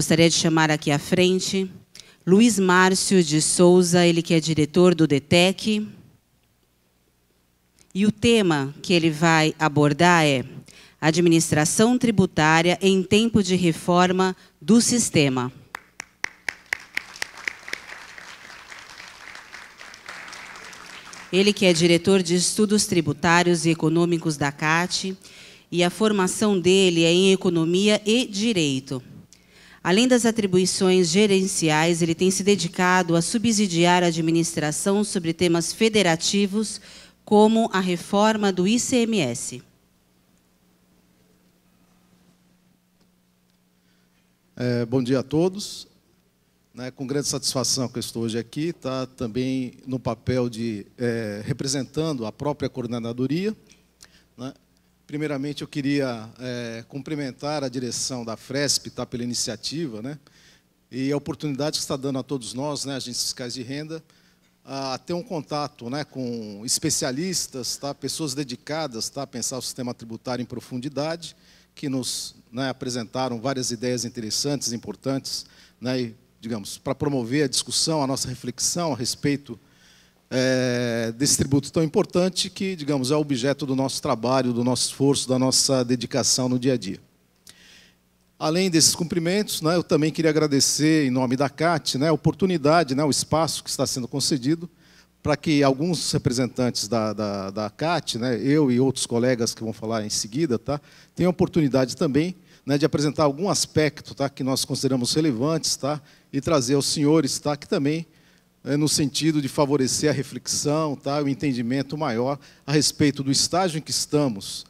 gostaria de chamar aqui à frente Luiz Márcio de Souza, ele que é diretor do DETEC. E o tema que ele vai abordar é Administração Tributária em Tempo de Reforma do Sistema. Ele que é diretor de Estudos Tributários e Econômicos da CAT, e a formação dele é em Economia e Direito. Além das atribuições gerenciais, ele tem se dedicado a subsidiar a administração sobre temas federativos, como a reforma do ICMS. Bom dia a todos. Com grande satisfação que eu estou hoje aqui, também no papel de representando a própria coordenadoria. Primeiramente, eu queria cumprimentar a direção da Fresp pela iniciativa, e a oportunidade que está dando a todos nós, agentes fiscais de renda, a ter um contato com especialistas, pessoas dedicadas a pensar o sistema tributário em profundidade, que nos apresentaram várias ideias interessantes, importantes, e, digamos, para promover a discussão, a nossa reflexão a respeito desse tributo tão importante que, digamos, é objeto do nosso trabalho, do nosso esforço, da nossa dedicação no dia a dia. Além desses cumprimentos, eu também queria agradecer, em nome da CAT, a oportunidade, o espaço que está sendo concedido para que alguns representantes da CAT, eu e outros colegas que vão falar em seguida, tenham a oportunidade também de apresentar algum aspecto que nós consideramos relevantes e trazer aos senhores que também no sentido de favorecer a reflexão, o entendimento maior a respeito do estágio em que estamos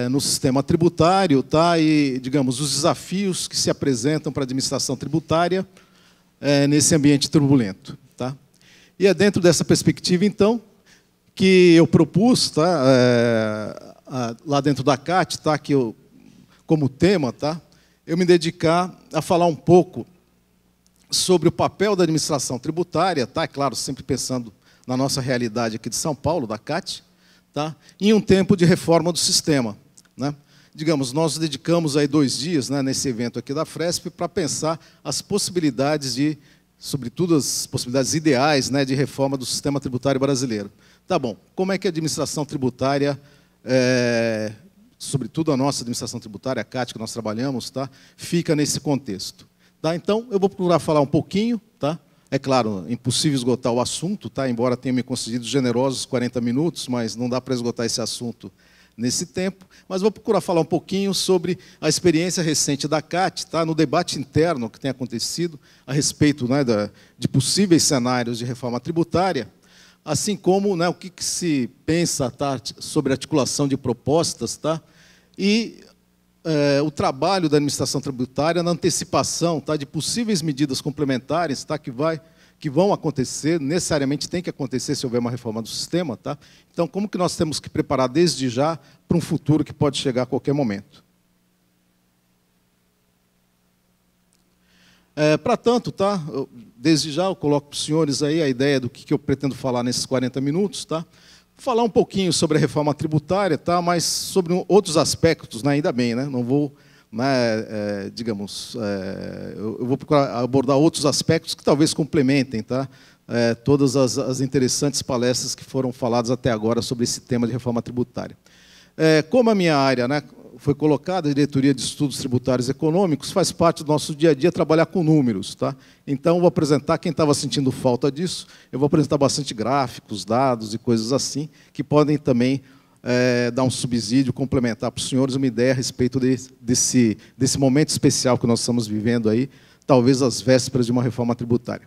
no sistema tributário e, digamos, os desafios que se apresentam para a administração tributária nesse ambiente turbulento. E é dentro dessa perspectiva, então, que eu propus, lá dentro da CAT, que eu, como tema, eu me dedicar a falar um pouco sobre o papel da administração tributária, é claro, sempre pensando na nossa realidade aqui de São Paulo, da CAT, em um tempo de reforma do sistema. Digamos, nós dedicamos aí 2 dias nesse evento aqui da Fresp para pensar as possibilidades sobretudo as possibilidades ideais de reforma do sistema tributário brasileiro. Bom, como é que a administração tributária, sobretudo a nossa administração tributária, a CAT, que nós trabalhamos, fica nesse contexto? Então, eu vou procurar falar um pouquinho, É claro, impossível esgotar o assunto, embora tenha me concedido generosos 40 minutos, mas não dá para esgotar esse assunto nesse tempo. Mas vou procurar falar um pouquinho sobre a experiência recente da CAT, no debate interno que tem acontecido a respeito de possíveis cenários de reforma tributária, assim como o que se pensa sobre a articulação de propostas, e o trabalho da administração tributária na antecipação de possíveis medidas complementares que vão acontecer, necessariamente tem que acontecer se houver uma reforma do sistema. Então, como que nós temos que preparar desde já para um futuro que pode chegar a qualquer momento? Para tanto, desde já eu coloco para os senhores aí a ideia do que eu pretendo falar nesses 40 minutos. Falar um pouquinho sobre a reforma tributária, mas sobre outros aspectos, ainda bem, não vou, digamos, eu vou procurar abordar outros aspectos que talvez complementem, todas as interessantes palestras que foram faladas até agora sobre esse tema de reforma tributária. Como a minha área foi colocada, a Diretoria de Estudos Tributários e Econômicos, faz parte do nosso dia a dia trabalhar com números. Então, eu vou apresentar, quem estava sentindo falta disso, eu vou apresentar bastante gráficos, dados e coisas assim, que podem também dar um subsídio, complementar para os senhores uma ideia a respeito desse momento especial que nós estamos vivendo aí, talvez às vésperas de uma reforma tributária.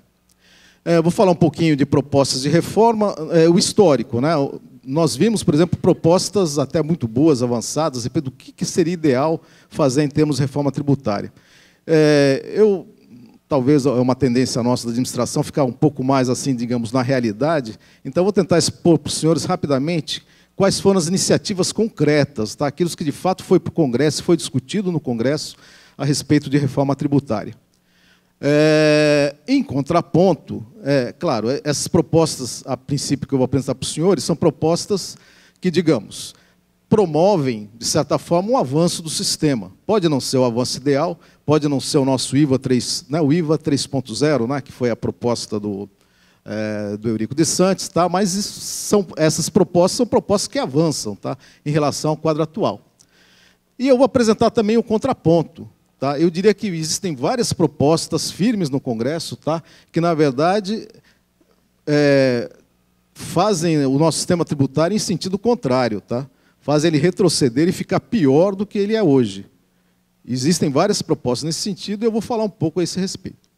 Vou falar um pouquinho de propostas de reforma, o histórico. Nós vimos, por exemplo, propostas até muito boas, avançadas, do que seria ideal fazer em termos de reforma tributária. Talvez é uma tendência nossa da administração ficar um pouco mais, assim, digamos, na realidade. Então, vou tentar expor para os senhores rapidamente quais foram as iniciativas concretas, aquilo que de fato foi para o Congresso, foi discutido no Congresso a respeito de reforma tributária. Em contraponto, claro, essas propostas, a princípio, que eu vou apresentar para os senhores, são propostas que, digamos, promovem, de certa forma, um avanço do sistema. Pode não ser o avanço ideal, pode não ser o nosso IVA 3, né, o IVA 3.0, né, que foi a proposta do Eurico de Santos, tá? Mas essas propostas são propostas que avançam, tá, em relação ao quadro atual. E eu vou apresentar também o contraponto. Tá? Eu diria que existem várias propostas firmes no Congresso, tá, que, na verdade, fazem o nosso sistema tributário em sentido contrário, tá? Fazem ele retroceder e ficar pior do que ele é hoje. Existem várias propostas nesse sentido e eu vou falar um pouco a esse respeito.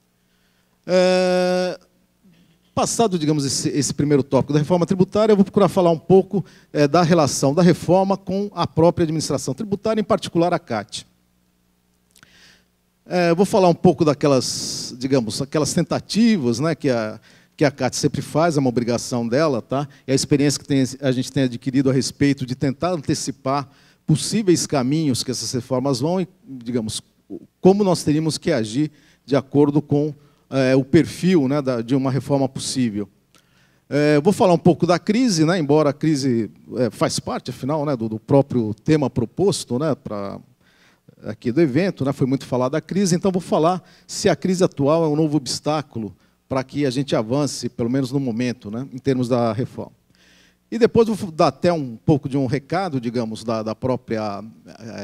Passado, digamos, esse primeiro tópico da reforma tributária, eu vou procurar falar um pouco da relação da reforma com a própria administração tributária, em particular a CAT. Vou falar um pouco daquelas, digamos, aquelas tentativas, né, que a CAT sempre faz, é uma obrigação dela, tá? E a experiência que a gente tem adquirido a respeito de tentar antecipar possíveis caminhos que essas reformas vão e, digamos, como nós teríamos que agir de acordo com o perfil, né, de uma reforma possível. Vou falar um pouco da crise, né, embora a crise faz parte, afinal, né, do próprio tema proposto, né, aqui do evento, né, foi muito falado da crise, então vou falar se a crise atual é um novo obstáculo para que a gente avance, pelo menos no momento, né, em termos da reforma. E depois vou dar até um pouco de um recado, digamos, da própria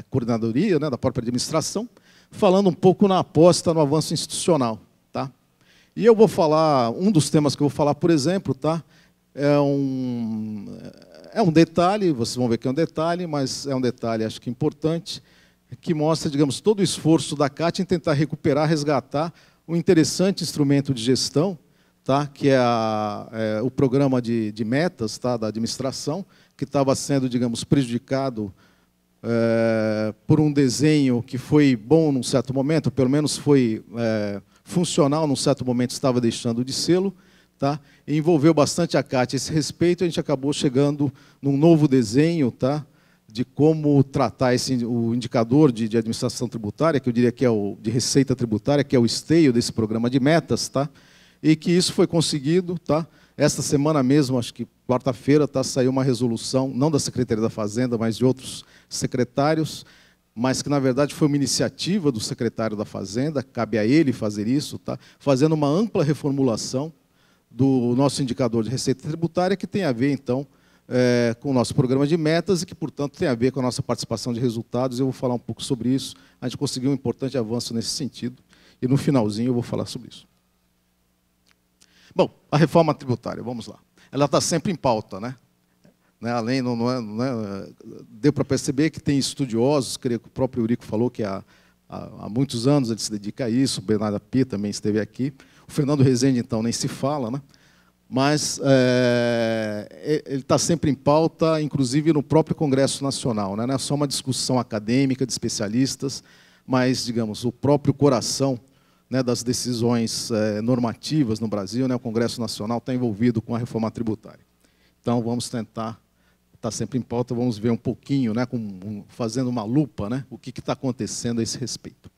coordenadoria, né, da própria administração, falando um pouco na aposta no avanço institucional. Tá? E eu vou falar, um dos temas que eu vou falar, por exemplo, tá, é um detalhe, vocês vão ver que é um detalhe, mas é um detalhe, acho que importante, que mostra, digamos, todo o esforço da CAT em tentar recuperar, resgatar um interessante instrumento de gestão, tá, que é o programa de metas, tá, da administração, que estava sendo, digamos, prejudicado por um desenho que foi bom num certo momento, pelo menos foi funcional num certo momento, estava deixando de sê-lo, tá, e envolveu bastante a CAT a esse respeito, a gente acabou chegando num novo desenho, tá, de como tratar o indicador de administração tributária, que eu diria que é o de receita tributária, que é o esteio desse programa de metas, tá? E que isso foi conseguido. Tá? Esta semana mesmo, acho que quarta-feira, tá, saiu uma resolução, não da Secretaria da Fazenda, mas de outros secretários, mas que, na verdade, foi uma iniciativa do secretário da Fazenda, cabe a ele fazer isso, tá? Fazendo uma ampla reformulação do nosso indicador de receita tributária, que tem a ver, então, com o nosso programa de metas e que, portanto, tem a ver com a nossa participação de resultados. Eu vou falar um pouco sobre isso. A gente conseguiu um importante avanço nesse sentido e, no finalzinho, eu vou falar sobre isso. Bom, a reforma tributária, vamos lá. Ela está sempre em pauta, né? Além, deu para perceber que tem estudiosos, creio que o próprio Eurico falou que há muitos anos ele se dedica a isso, o Bernardo Api também esteve aqui, o Fernando Rezende, então, nem se fala, né? Mas ele está sempre em pauta, inclusive no próprio Congresso Nacional, né? Não é só uma discussão acadêmica de especialistas, mas, digamos, o próprio coração, né, das decisões normativas no Brasil, né? O Congresso Nacional está envolvido com a reforma tributária. Então, vamos tentar, está sempre em pauta, vamos ver um pouquinho, né, fazendo uma lupa, né, o que está acontecendo a esse respeito.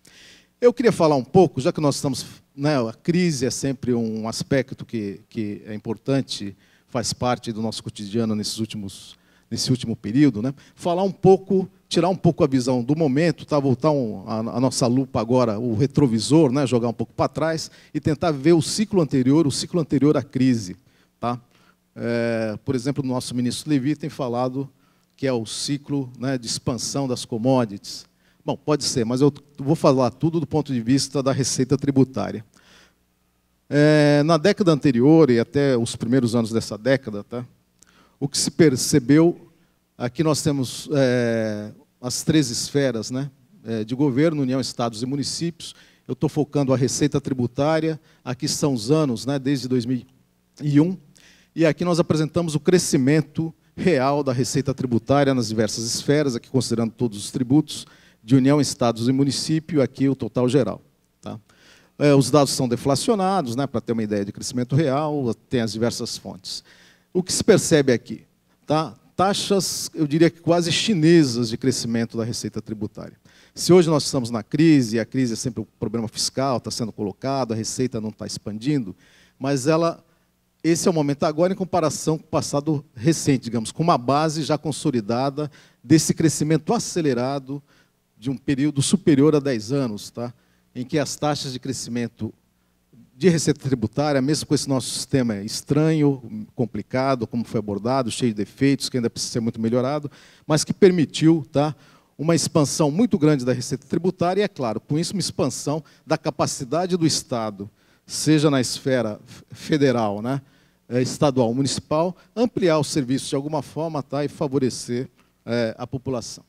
Eu queria falar um pouco, já que nós estamos, né, a crise é sempre um aspecto que é importante, faz parte do nosso cotidiano nesse último período, né, falar um pouco, tirar um pouco a visão do momento, tá, voltar a nossa lupa agora, o retrovisor, né, jogar um pouco para trás e tentar ver o ciclo anterior à crise. Tá? Por exemplo, o nosso ministro Levi tem falado que é o ciclo, né, de expansão das commodities. Bom, pode ser, mas eu vou falar tudo do ponto de vista da receita tributária. Na década anterior e até os primeiros anos dessa década, tá, o que se percebeu, aqui nós temos as 3 esferas, né, de governo, União, Estados e Municípios. Eu estou focando a receita tributária, aqui são os anos, né, desde 2001, e aqui nós apresentamos o crescimento real da receita tributária nas diversas esferas, aqui considerando todos os tributos, de União, Estados e Município, aqui o total geral. Tá? Os dados são deflacionados, né, para ter uma ideia de crescimento real, tem as diversas fontes. O que se percebe aqui? Tá? Taxas, eu diria que quase chinesas de crescimento da receita tributária. Se hoje nós estamos na crise, e a crise é sempre o problema fiscal, está sendo colocado, a receita não está expandindo, mas esse é o momento agora em comparação com o passado recente, digamos, com uma base já consolidada desse crescimento acelerado de um período superior a 10 anos, tá? Em que as taxas de crescimento de receita tributária, mesmo com esse nosso sistema estranho, complicado, como foi abordado, cheio de defeitos, que ainda precisa ser muito melhorado, mas que permitiu, tá, uma expansão muito grande da receita tributária e, é claro, com isso uma expansão da capacidade do Estado, seja na esfera federal, né, estadual, municipal, ampliar os serviços de alguma forma, tá, e favorecer a população.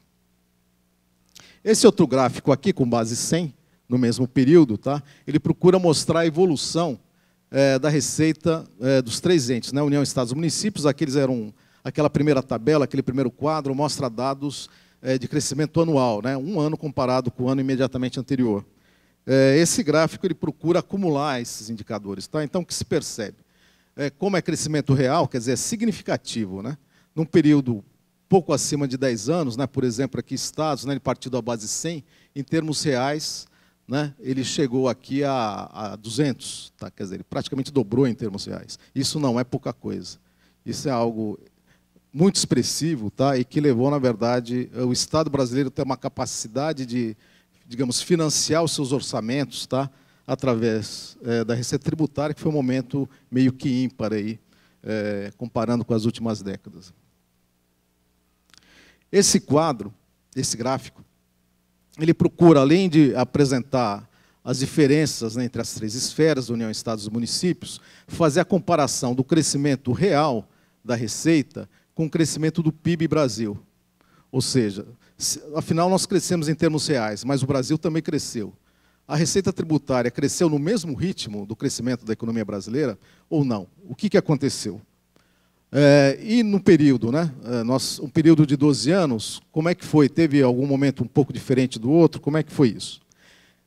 Esse outro gráfico aqui, com base 100, no mesmo período, tá, ele procura mostrar a evolução da receita dos três entes, né, União, Estados e Municípios. Aquela primeira tabela, aquele primeiro quadro, mostra dados de crescimento anual, né, um ano comparado com o ano imediatamente anterior. Esse gráfico ele procura acumular esses indicadores. Tá? Então, o que se percebe? Como é crescimento real, quer dizer, é significativo, né, num período pouco acima de 10 anos, né, por exemplo, aqui estados, né, ele partiu da base 100, em termos reais, né, ele chegou aqui a 200, tá? Quer dizer, ele praticamente dobrou em termos reais. Isso não é pouca coisa. Isso é algo muito expressivo, tá? E que levou, na verdade, o Estado brasileiro a ter uma capacidade de, digamos, financiar os seus orçamentos, tá? Através da receita tributária, que foi um momento meio que ímpar, aí, comparando com as últimas décadas. Esse quadro, esse gráfico, ele procura, além de apresentar as diferenças, né, entre as três esferas, União, Estados e Municípios, fazer a comparação do crescimento real da receita com o crescimento do PIB Brasil. Ou seja, afinal nós crescemos em termos reais, mas o Brasil também cresceu. A receita tributária cresceu no mesmo ritmo do crescimento da economia brasileira ou não? O que aconteceu? E no período, né, um período de 12 anos, como é que foi? Teve algum momento um pouco diferente do outro? Como é que foi isso?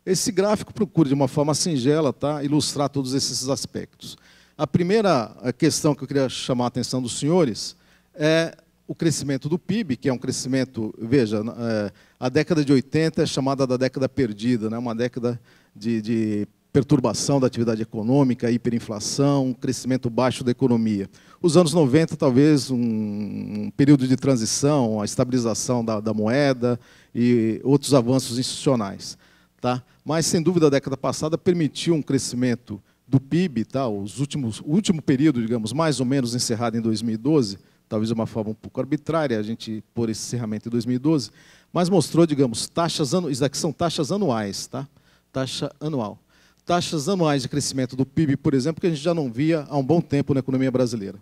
Esse gráfico procura, de uma forma singela, tá, ilustrar todos esses aspectos. A primeira questão que eu queria chamar a atenção dos senhores é o crescimento do PIB, que é um crescimento, veja, a década de 80 é chamada da década perdida, né, uma década de perturbação da atividade econômica, hiperinflação, crescimento baixo da economia. Os anos 90, talvez, um período de transição, a estabilização da moeda e outros avanços institucionais. Tá? Mas, sem dúvida, a década passada permitiu um crescimento do PIB, tá? O último período, digamos, mais ou menos encerrado em 2012, talvez de uma forma um pouco arbitrária, a gente pôr esse encerramento em 2012, mas mostrou, digamos, taxas anuais, isso aqui são taxas anuais, tá? Taxa anual. Taxas anuais de crescimento do PIB, por exemplo, que a gente já não via há um bom tempo na economia brasileira.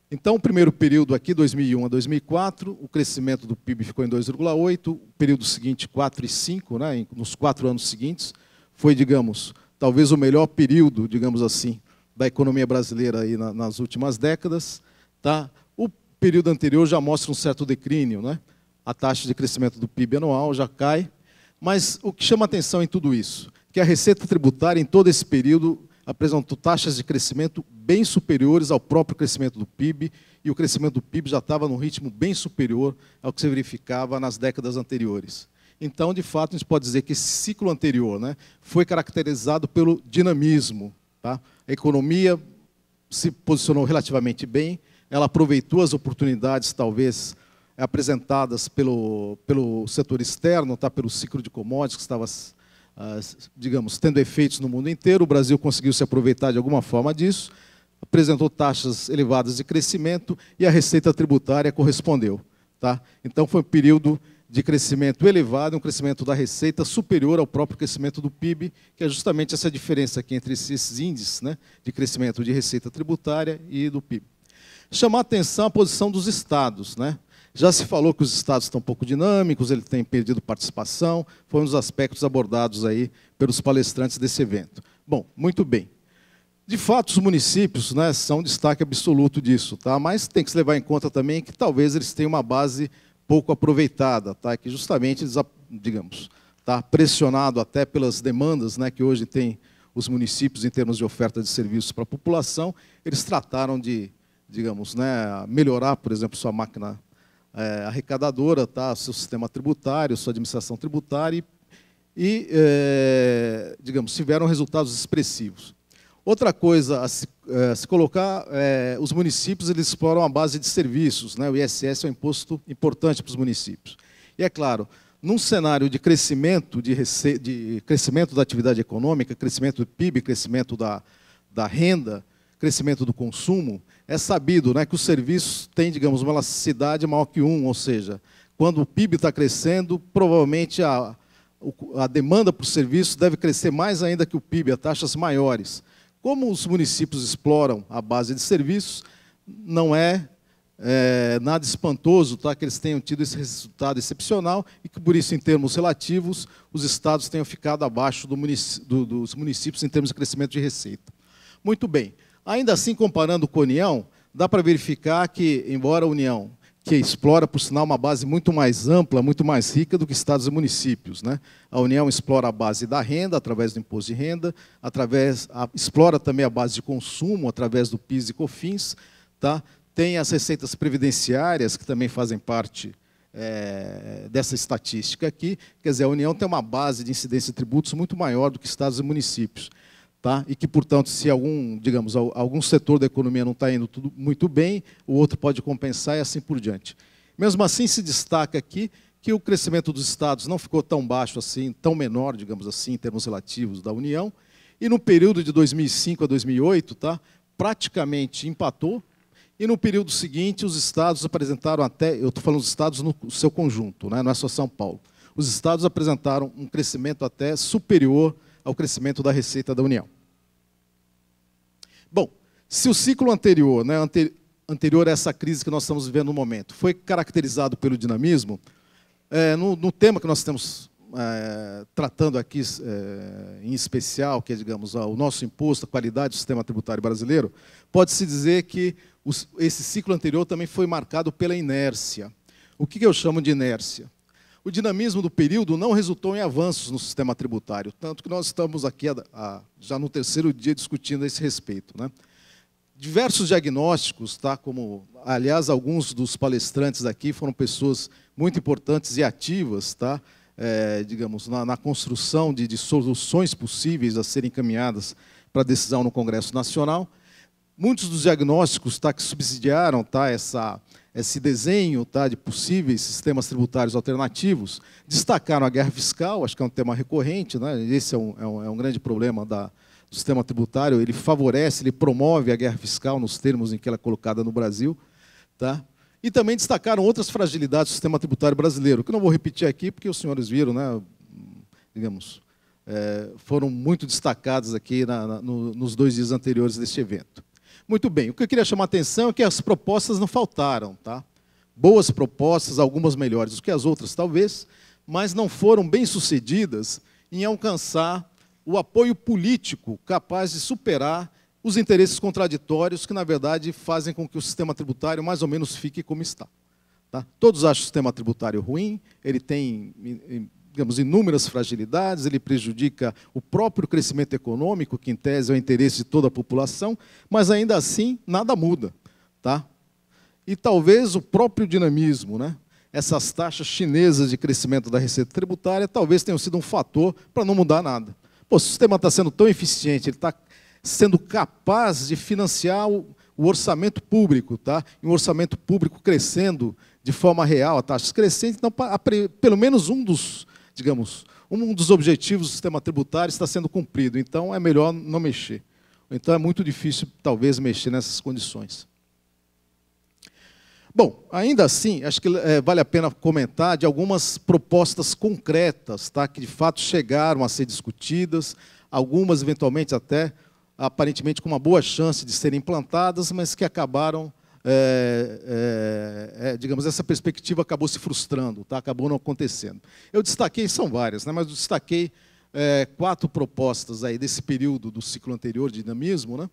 Então, o primeiro período aqui, 2001 a 2004, o crescimento do PIB ficou em 2,8%, o período seguinte, 4,5%, né, nos 4 anos seguintes, foi, digamos, talvez o melhor período, digamos assim, da economia brasileira aí nas últimas décadas. Tá? O período anterior já mostra um certo declínio, né? A taxa de crescimento do PIB anual já cai, mas o que chama atenção em tudo isso, que a receita tributária, em todo esse período, apresentou taxas de crescimento bem superiores ao próprio crescimento do PIB, e o crescimento do PIB já estava num ritmo bem superior ao que se verificava nas décadas anteriores. Então, de fato, a gente pode dizer que esse ciclo anterior, né, foi caracterizado pelo dinamismo. Tá? A economia se posicionou relativamente bem, ela aproveitou as oportunidades, talvez, apresentadas pelo setor externo, tá? Pelo ciclo de commodities que estava, digamos, tendo efeitos no mundo inteiro. O Brasil conseguiu se aproveitar de alguma forma disso, apresentou taxas elevadas de crescimento e a receita tributária correspondeu. Tá? Então, foi um período de crescimento elevado, um crescimento da receita superior ao próprio crescimento do PIB, que é justamente essa diferença aqui entre esses índices, né, de crescimento de receita tributária e do PIB. Chamar a atenção a posição dos estados, né? Já se falou que os estados estão um pouco dinâmicos, eles têm perdido participação, foi um dos aspectos abordados aí pelos palestrantes desse evento. Bom, muito bem. De fato, os municípios, né, são destaque absoluto disso, tá? Mas tem que se levar em conta também que talvez eles tenham uma base pouco aproveitada, tá? Que justamente eles, digamos, tá pressionado até pelas demandas, né, que hoje tem os municípios em termos de oferta de serviços para a população, eles trataram de, digamos, né, melhorar, por exemplo, sua máquina arrecadadora, tá, seu sistema tributário, sua administração tributária e digamos, tiveram resultados expressivos. Outra coisa a se colocar, os municípios eles exploram a base de serviços, né? O ISS é um imposto importante para os municípios. E é claro, num cenário de crescimento, de crescimento da atividade econômica, crescimento do PIB, crescimento da renda, crescimento do consumo, é sabido, né, que os serviços têm, digamos, uma elasticidade maior que 1, ou seja, quando o PIB está crescendo, provavelmente a demanda por serviços deve crescer mais ainda que o PIB, a taxas maiores. Como os municípios exploram a base de serviços, não é nada espantoso, tá, que eles tenham tido esse resultado excepcional e que, por isso, em termos relativos, os estados tenham ficado abaixo dos municípios em termos de crescimento de receita. Muito bem. Ainda assim, comparando com a União, dá para verificar que, embora a União, que explora, por sinal, uma base muito mais ampla, muito mais rica do que estados e municípios, né? A União explora a base da renda, através do imposto de renda, explora também a base de consumo, através do PIS e COFINS, tá? Tem as receitas previdenciárias, que também fazem parte dessa estatística aqui. Quer dizer, a União tem uma base de incidência de tributos muito maior do que estados e municípios. Tá? E que, portanto, se algum setor da economia não está indo tudo muito bem, o outro pode compensar e assim por diante. Mesmo assim, se destaca aqui que o crescimento dos estados não ficou tão baixo assim, tão menor, digamos assim, em termos relativos da União, e no período de 2005 a 2008, tá, praticamente empatou, e no período seguinte os estados apresentaram até, eu estou falando dos estados no seu conjunto, né, não é só São Paulo, os estados apresentaram um crescimento até superior ao crescimento da receita da União. Bom, se o ciclo anterior, né, anterior a essa crise que nós estamos vivendo no momento, foi caracterizado pelo dinamismo, no tema que nós estamos tratando aqui em especial, que é, digamos, o nosso imposto, a qualidade do sistema tributário brasileiro, pode-se dizer que esse ciclo anterior também foi marcado pela inércia. O que eu chamo de inércia? O dinamismo do período não resultou em avanços no sistema tributário, tanto que nós estamos aqui já no terceiro dia discutindo a esse respeito, né? Diversos diagnósticos, tá, como, aliás, alguns dos palestrantes aqui foram pessoas muito importantes e ativas, tá, digamos, na construção de soluções possíveis a serem encaminhadas para decisão no Congresso Nacional. Muitos dos diagnósticos, tá, que subsidiaram, tá, esse desenho, tá, de possíveis sistemas tributários alternativos, destacaram a guerra fiscal, acho que é um tema recorrente, né? Esse é um grande problema do sistema tributário, ele favorece, ele promove a guerra fiscal nos termos em que ela é colocada no Brasil. Tá? E também destacaram outras fragilidades do sistema tributário brasileiro, que eu não vou repetir aqui, porque os senhores viram, né, digamos, foram muito destacadas aqui nos 2 dias anteriores deste evento. Muito bem, o que eu queria chamar a atenção é que as propostas não faltaram, tá? Boas propostas, algumas melhores do que as outras, talvez, mas não foram bem-sucedidas em alcançar o apoio político capaz de superar os interesses contraditórios que, na verdade, fazem com que o sistema tributário mais ou menos fique como está. Tá? Todos acham o sistema tributário ruim, ele tem, digamos, inúmeras fragilidades, ele prejudica o próprio crescimento econômico, que, em tese, é o interesse de toda a população, mas, ainda assim, nada muda. Tá? E, talvez, o próprio dinamismo, né? Essas taxas chinesas de crescimento da receita tributária, talvez tenham sido um fator para não mudar nada. Pô, o sistema está sendo tão eficiente, ele está sendo capaz de financiar o orçamento público, tá? E um orçamento público crescendo de forma real, a taxas crescentes, então, pelo menos um dos objetivos do sistema tributário está sendo cumprido, então é melhor não mexer. Então é muito difícil, talvez, mexer nessas condições. Bom, ainda assim, acho que vale a pena comentar de algumas propostas concretas, tá, que de fato chegaram a ser discutidas, algumas eventualmente até, aparentemente, com uma boa chance de serem implantadas, mas que acabaram, digamos, essa perspectiva acabou se frustrando, tá, acabou não acontecendo. Eu destaquei, são várias, né, mas eu destaquei 4 propostas aí desse período do ciclo anterior de dinamismo, né,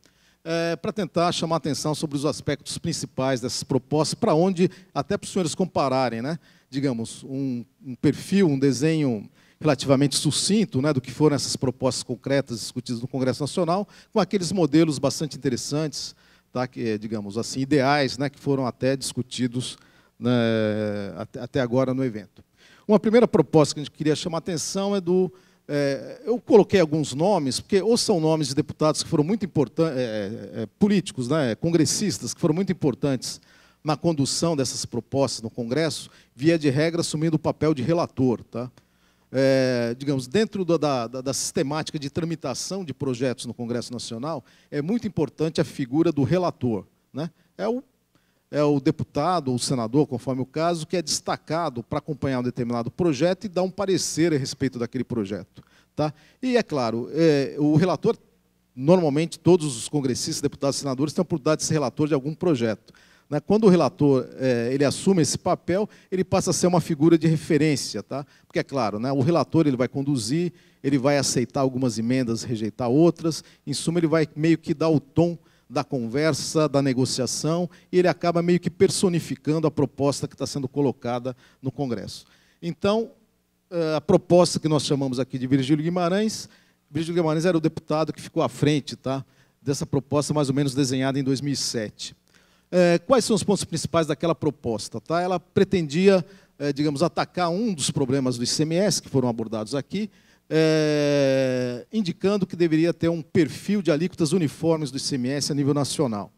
para tentar chamar a atenção sobre os aspectos principais dessas propostas, para onde, até para os senhores compararem, né, digamos, um perfil, um desenho relativamente sucinto, né, do que foram essas propostas concretas discutidas no Congresso Nacional, com aqueles modelos bastante interessantes, tá, que, digamos assim, ideais, né, que foram até discutidos, né, até agora no evento. Uma primeira proposta que a gente queria chamar a atenção é do... eu coloquei alguns nomes, porque ou são nomes de deputados que foram muito importantes, políticos, né, congressistas, que foram muito importantes na condução dessas propostas no Congresso, via de regra, assumindo o papel de relator. Tá? Digamos, dentro da sistemática de tramitação de projetos no Congresso Nacional, é muito importante a figura do relator. Né? É o deputado ou o senador, conforme o caso, que é destacado para acompanhar um determinado projeto e dar um parecer a respeito daquele projeto. Tá? E, é claro, o relator, normalmente, todos os congressistas, deputados e senadores têm a oportunidade de ser relator de algum projeto. Né? Quando o relator ele assume esse papel, ele passa a ser uma figura de referência. Tá? Porque, é claro, né, o relator ele vai conduzir, ele vai aceitar algumas emendas, rejeitar outras, em suma, ele vai meio que dar o tom da conversa, da negociação, e ele acaba meio que personificando a proposta que está sendo colocada no Congresso. Então, a proposta que nós chamamos aqui de Virgílio Guimarães era o deputado que ficou à frente, tá, dessa proposta mais ou menos desenhada em 2007. Quais são os pontos principais daquela proposta? Tá? Ela pretendia, digamos, atacar um dos problemas do ICMS, que foram abordados aqui, indicando que deveria ter um perfil de alíquotas uniformes do ICMS a nível nacional.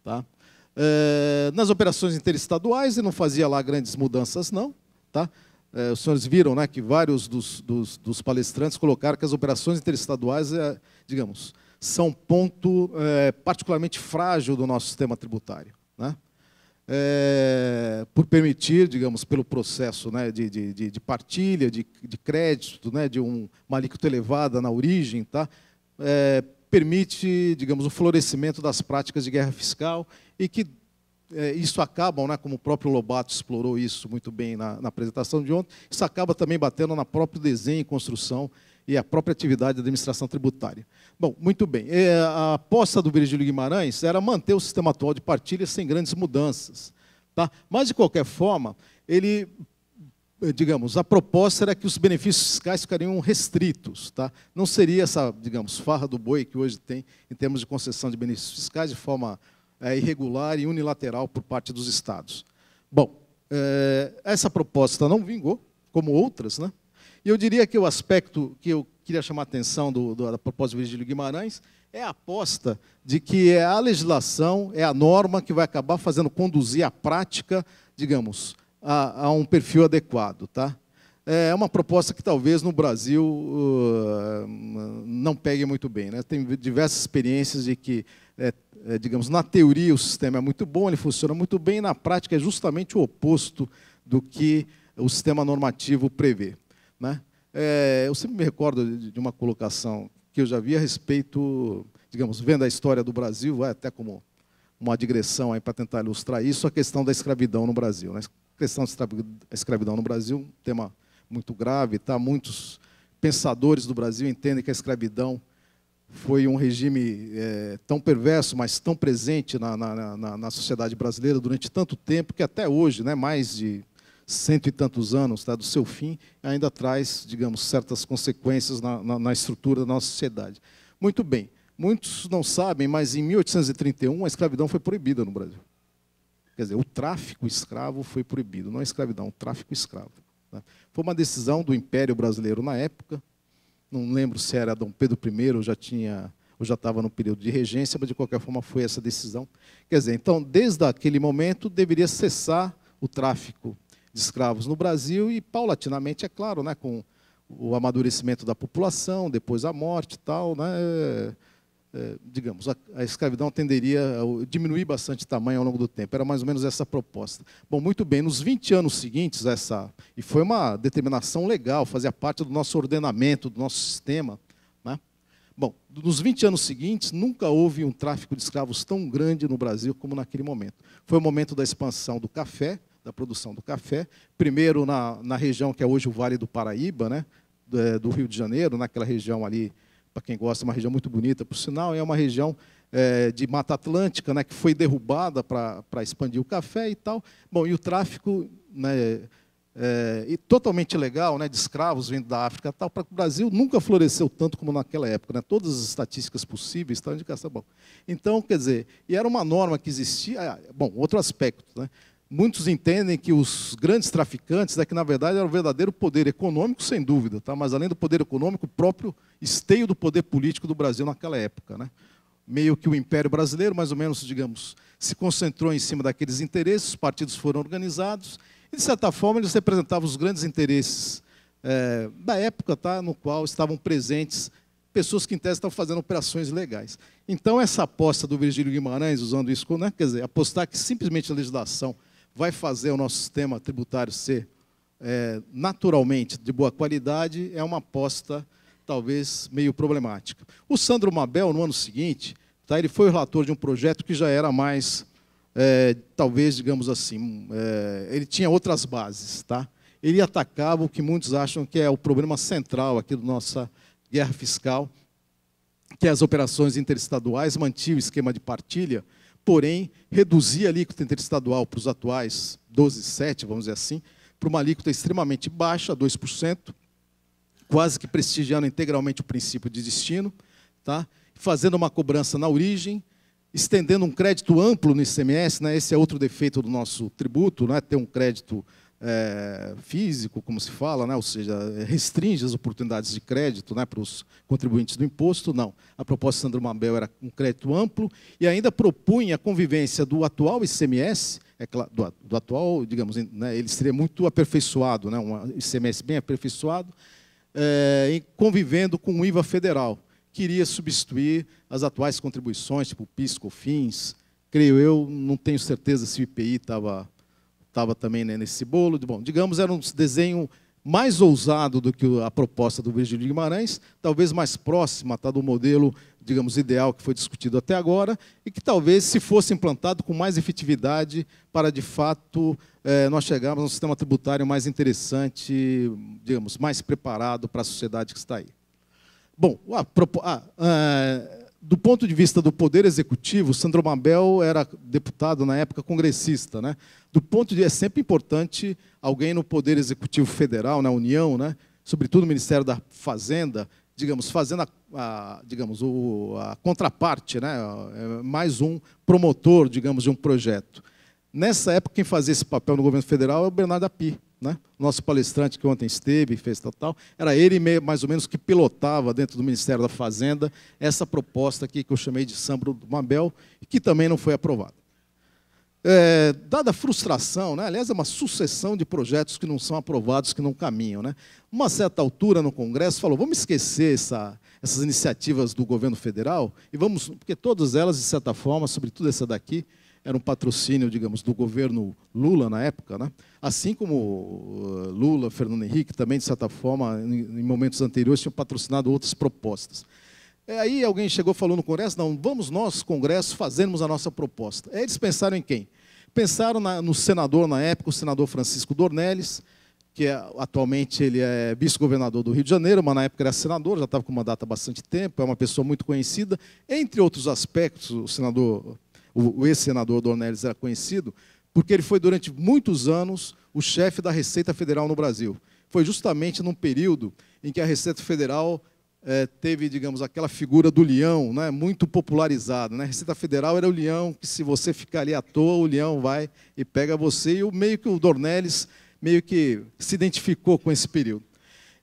Tá? Nas operações interestaduais, ele não fazia lá grandes mudanças, não. Tá? Os senhores viram, né, que vários dos palestrantes colocaram que as operações interestaduais, digamos, são um ponto particularmente frágil do nosso sistema tributário. Né? Por permitir, digamos, pelo processo, né, de partilha, de crédito, né, de uma alíquota elevada na origem, tá? Permite, digamos, o florescimento das práticas de guerra fiscal e que isso acaba, né, como o próprio Lobato explorou isso muito bem na apresentação de ontem, isso acaba também batendo na próprio desenho e construção e a própria atividade da administração tributária. Bom, muito bem. A aposta do Virgílio Guimarães era manter o sistema atual de partilha sem grandes mudanças. Tá? Mas, de qualquer forma, digamos, a proposta era que os benefícios fiscais ficariam restritos. Tá? Não seria essa, digamos, farra do boi que hoje tem em termos de concessão de benefícios fiscais de forma irregular e unilateral por parte dos estados. Bom, essa proposta não vingou, como outras, né? E eu diria que o aspecto que eu queria chamar a atenção da proposta do Virgílio Guimarães é a aposta de que a legislação é a norma que vai acabar fazendo conduzir a prática, digamos, a um perfil adequado. Tá? É uma proposta que talvez no Brasil não pegue muito bem. Né? Tem diversas experiências de que, digamos, na teoria o sistema é muito bom, ele funciona muito bem, e na prática é justamente o oposto do que o sistema normativo prevê. Né? Eu sempre me recordo de uma colocação que eu já vi a respeito, digamos, vendo a história do Brasil, vai até como uma digressão para tentar ilustrar isso, a questão da escravidão no Brasil. Né? A questão da escravidão no Brasil, um tema muito grave. Tá? Muitos pensadores do Brasil entendem que a escravidão foi um regime tão perverso, mas tão presente na sociedade brasileira durante tanto tempo, que até hoje, né, mais de 100 e tantos anos, tá, do seu fim, ainda traz, digamos, certas consequências na estrutura da nossa sociedade. Muito bem. Muitos não sabem, mas em 1831 a escravidão foi proibida no Brasil. Quer dizer, o tráfico escravo foi proibido, não a escravidão, o tráfico escravo. Tá? Foi uma decisão do Império Brasileiro na época, não lembro se era Dom Pedro I ou já estava no período de regência, mas de qualquer forma foi essa decisão. Quer dizer, então, desde aquele momento deveria cessar o tráfico de escravos no Brasil e, paulatinamente, é claro, né, com o amadurecimento da população, depois a morte e tal, né, digamos, a escravidão tenderia a diminuir bastante tamanho ao longo do tempo. Era mais ou menos essa a proposta. Bom, muito bem, nos 20 anos seguintes, e foi uma determinação legal, fazia parte do nosso ordenamento, do nosso sistema. Né? Bom, nos 20 anos seguintes, nunca houve um tráfico de escravos tão grande no Brasil como naquele momento. Foi o momento da expansão do café, da produção do café, primeiro na região que é hoje o Vale do Paraíba, né, do Rio de Janeiro, naquela região ali, para quem gosta, é uma região muito bonita, por sinal, é uma região de Mata Atlântica, né, que foi derrubada para expandir o café e tal. Bom, e o tráfico, né, totalmente ilegal, né, de escravos vindo da África, tal, para o Brasil nunca floresceu tanto como naquela época, né, todas as estatísticas possíveis estão indicação. Bom, então, quer dizer, e era uma norma que existia. Bom, outro aspecto, né? Muitos entendem que os grandes traficantes, que na verdade era o verdadeiro poder econômico, sem dúvida, tá? Mas além do poder econômico, o próprio esteio do poder político do Brasil naquela época. Né? Meio que o Império Brasileiro, mais ou menos, digamos, se concentrou em cima daqueles interesses, os partidos foram organizados, e, de certa forma, eles representavam os grandes interesses da época, tá, no qual estavam presentes pessoas que, em tese, estavam fazendo operações legais. Então, essa aposta do Virgílio Guimarães, usando isso, né, quer dizer, apostar que simplesmente a legislação vai fazer o nosso sistema tributário ser naturalmente de boa qualidade, é uma aposta, talvez, meio problemática. O Sandro Mabel, no ano seguinte, tá, ele foi o relator de um projeto que já era mais, talvez, digamos assim, ele tinha outras bases. Tá? Ele atacava o que muitos acham que é o problema central aqui da nossa guerra fiscal, que é as operações interestaduais, mantinha o esquema de partilha, porém, reduzia a alíquota interestadual para os atuais 12,7%, vamos dizer assim, para uma alíquota extremamente baixa, 2%, quase que prestigiando integralmente o princípio de destino, tá? Fazendo uma cobrança na origem, estendendo um crédito amplo no ICMS, né? Esse é outro defeito do nosso tributo, né? Ter um crédito físico, como se fala, né? Ou seja, restringe as oportunidades de crédito, né, para os contribuintes do imposto. Não. A proposta de Sandro Mabel era um crédito amplo e ainda propunha a convivência do atual ICMS, do atual, digamos, né, ele seria muito aperfeiçoado, né, um ICMS bem aperfeiçoado, convivendo com o IVA federal, que iria substituir as atuais contribuições, tipo PIS, COFINS, creio eu, não tenho certeza se o IPI estava também, né, nesse bolo. Bom, digamos, era um desenho mais ousado do que a proposta do Virgílio Guimarães, talvez mais próxima, tá, do modelo, digamos, ideal que foi discutido até agora, e que talvez, se fosse implantado com mais efetividade, para, de fato, nós chegarmos a um sistema tributário mais interessante, digamos, mais preparado para a sociedade que está aí. Bom, do ponto de vista do Poder Executivo, Sandro Mabel era deputado, na época, congressista. Né? É sempre importante alguém no Poder Executivo Federal, na União, né? Sobretudo no Ministério da Fazenda, digamos, fazendo a contraparte, né? Mais um promotor, digamos, de um projeto. Nessa época, quem fazia esse papel no governo federal é o Bernardo Api, né? Nosso palestrante que ontem esteve, fez tal. Era ele, mais ou menos, que pilotava dentro do Ministério da Fazenda essa proposta aqui que eu chamei de Sandro Mabel, e que também não foi aprovada. Dada a frustração, né? Aliás, é uma sucessão de projetos que não são aprovados, que não caminham. Né? Uma certa altura no Congresso falou, vamos esquecer essas iniciativas do governo federal, e vamos, porque todas elas, de certa forma, sobretudo essa daqui, era um patrocínio, digamos, do governo Lula na época, né? Assim como Lula, Fernando Henrique, também, de certa forma, em momentos anteriores, tinham patrocinado outras propostas. Aí alguém chegou e falou no Congresso, não, vamos nós, Congresso, fazermos a nossa proposta. Aí eles pensaram em quem? Pensaram no senador, na época, o senador Francisco Dornelles, que atualmente ele é vice-governador do Rio de Janeiro, mas na época era senador, já estava com mandato há bastante tempo, é uma pessoa muito conhecida. Entre outros aspectos, o ex-senador Dornelles era conhecido porque ele foi, durante muitos anos, o chefe da Receita Federal no Brasil. Foi justamente num período em que a Receita Federal teve, digamos, aquela figura do leão, né, muito popularizada. Né? A Receita Federal era o leão que, se você ficar ali à toa, o leão vai e pega você. E meio que o Dornelles meio que se identificou com esse período.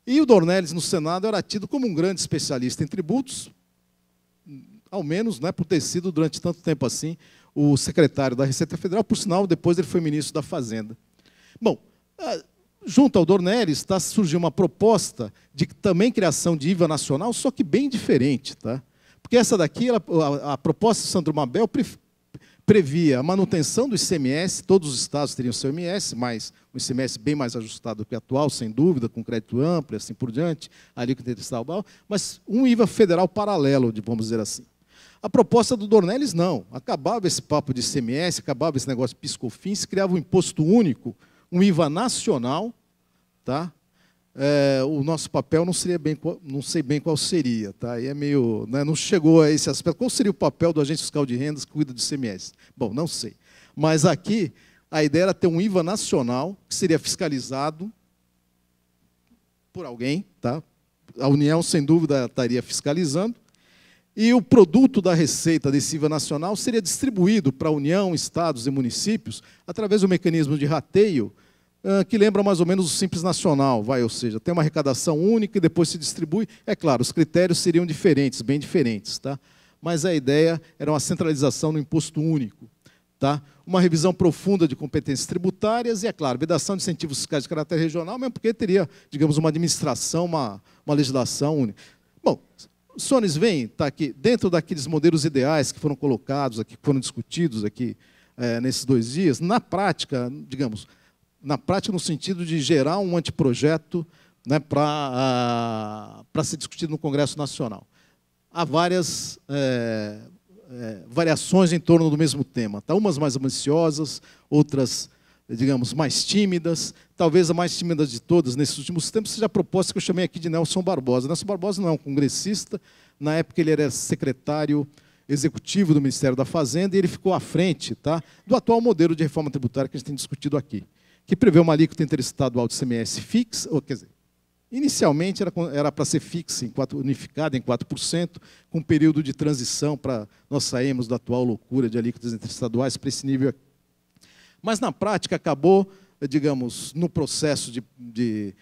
E o Dornelles, no Senado, era tido como um grande especialista em tributos, ao menos, né, por ter sido, durante tanto tempo assim, o secretário da Receita Federal. Por sinal, depois ele foi ministro da Fazenda. Bom, junto ao Dornelles, surgiu uma proposta de também criação de IVA nacional, só que bem diferente. Tá? Porque essa daqui, a proposta de Sandro Mabel previa a manutenção do ICMS, todos os estados teriam seu ICMS, mas um ICMS bem mais ajustado do que o atual, sem dúvida, com crédito amplo e assim por diante, alíquota interestadual, mas um IVA federal paralelo, vamos dizer assim. A proposta do Dornelles, não. Acabava esse papo de ICMS, acabava esse negócio de PIS/COFINS, criava um imposto único, um IVA nacional. Tá? O nosso papel não sei bem qual seria. Tá? E é meio, né, não chegou a esse aspecto. Qual seria o papel do agente fiscal de rendas que cuida do ICMS? Bom, não sei. Mas aqui, a ideia era ter um IVA nacional, que seria fiscalizado por alguém. Tá? A União, sem dúvida, estaria fiscalizando. E o produto da receita desse IVA nacional seria distribuído para a União, estados e municípios através do mecanismo de rateio, que lembra mais ou menos o Simples Nacional, ou seja, tem uma arrecadação única e depois se distribui. É claro, os critérios seriam diferentes, bem diferentes, tá? Mas a ideia era uma centralização no imposto único. tá? Uma revisão profunda de competências tributárias e, é claro, vedação de incentivos fiscais de caráter regional, mesmo porque teria, digamos, uma administração, uma legislação única. Bom, os senhores veem, tá aqui, dentro daqueles modelos ideais que foram colocados aqui, que foram discutidos aqui nesses 2 dias, na prática, digamos, na prática no sentido de gerar um anteprojeto, né, para ser discutido no Congresso Nacional. Há várias variações em torno do mesmo tema, tá? Umas mais ambiciosas, outras, digamos, mais tímidas. Talvez a mais tímida de todas, nesses últimos tempos, seja a proposta que eu chamei aqui de Nelson Barbosa. Nelson Barbosa não é um congressista, na época ele era secretário executivo do Ministério da Fazenda, e ele ficou à frente, tá, do atual modelo de reforma tributária que a gente tem discutido aqui, que prevê uma alíquota interestadual de ICMS fixa, ou, quer dizer, inicialmente era para ser fixa, unificada em 4%, com um período de transição para nós sairmos da atual loucura de alíquotas interestaduais para esse nível aqui. Mas, na prática, acabou, digamos, no processo de